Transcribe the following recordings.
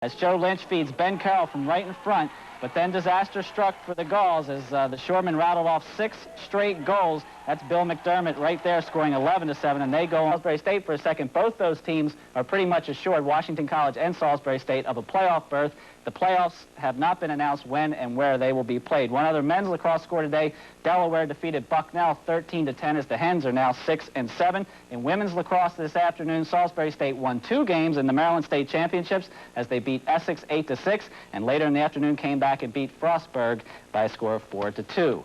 As Joe Lynch feeds Ben Carroll from right in front, but then disaster struck for the Gauls as the Shoremen rattled off 6 straight goals. That's Bill McDermott right there scoring 11-7, and they go on Salisbury State for a second. Both those teams are pretty much assured, Washington College and Salisbury State, of a playoff berth. The playoffs have not been announced when and where they will be played. One other men's lacrosse score today, Delaware defeated Bucknell 13-10 as the Hens are now 6-7. In women's lacrosse this afternoon, Salisbury State won 2 games in the Maryland State Championships as they beat Essex 8-6, and later in the afternoon came back and beat Frostburg by a score of 4-2.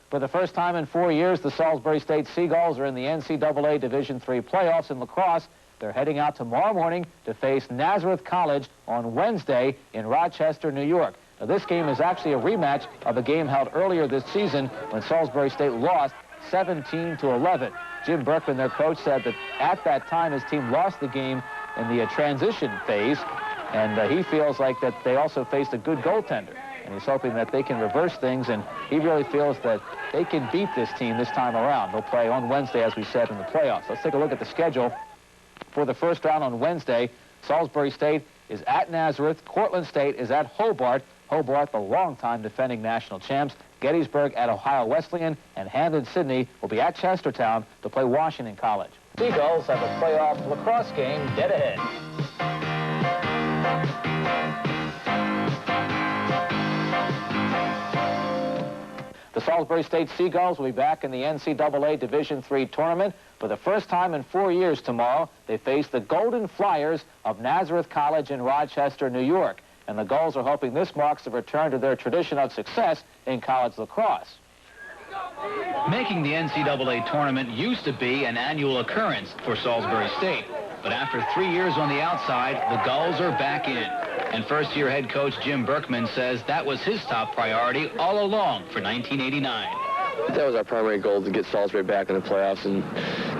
For the first time in 4 years, the Salisbury State Seagulls are in the NCAA Division III playoffs in lacrosse. They're heading out tomorrow morning to face Nazareth College on Wednesday in Rochester, New York. Now, this game is actually a rematch of a game held earlier this season when Salisbury State lost 17-11. Jim Berkman, their coach, said that at that time his team lost the game in the transition phase, and he feels like that they also faced a good goaltender. And he's hoping that they can reverse things, and he really feels that they can beat this team this time around. They'll play on Wednesday, as we said, in the playoffs. Let's take a look at the schedule. For the first round on Wednesday, Salisbury State is at Nazareth. Cortland State is at Hobart. Hobart, the longtime defending national champs. Gettysburg at Ohio Wesleyan, and Hampden-Sydney will be at Chestertown to play Washington College. Seagulls have a playoff lacrosse game dead ahead. The Salisbury State Seagulls will be back in the NCAA Division III tournament. For the first time in 4 years tomorrow, they face the Golden Flyers of Nazareth College in Rochester, New York. And the Gulls are hoping this marks a return to their tradition of success in college lacrosse. Making the NCAA tournament used to be an annual occurrence for Salisbury State. But after 3 years on the outside, the Gulls are back in. And first-year head coach Jim Berkman says that was his top priority all along for 1989. That was our primary goal, to get Salisbury back in the playoffs and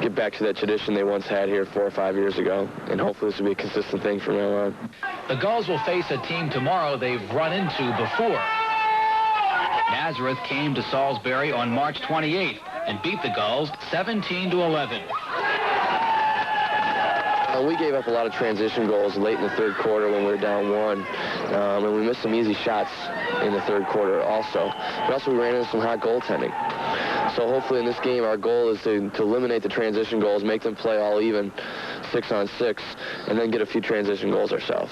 get back to that tradition they once had here 4 or 5 years ago. And hopefully this will be a consistent thing from now on. The Gulls will face a team tomorrow they've run into before. Nazareth came to Salisbury on March 28th and beat the Gulls 17-11. We gave up a lot of transition goals late in the third quarter when we were down 1, and we missed some easy shots in the third quarter also. But also we ran into some hot goaltending. So hopefully in this game our goal is to eliminate the transition goals, make them play all even 6-on-6, and then get a few transition goals ourselves.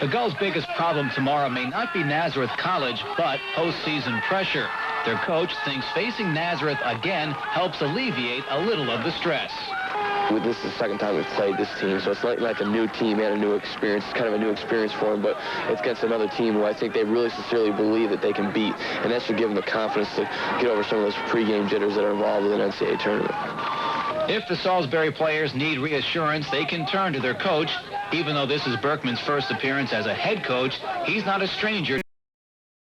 The Gulls' biggest problem tomorrow may not be Nazareth College, but postseason pressure. Their coach thinks facing Nazareth again helps alleviate a little of the stress. This is the second time we've played this team, so it's like a new team and a new experience. It's kind of a new experience for them, but it's against another team who I think they really sincerely believe that they can beat, and that should give them the confidence to get over some of those pregame jitters that are involved with an NCAA tournament. If the Salisbury players need reassurance, they can turn to their coach. Even though this is Berkman's first appearance as a head coach, he's not a stranger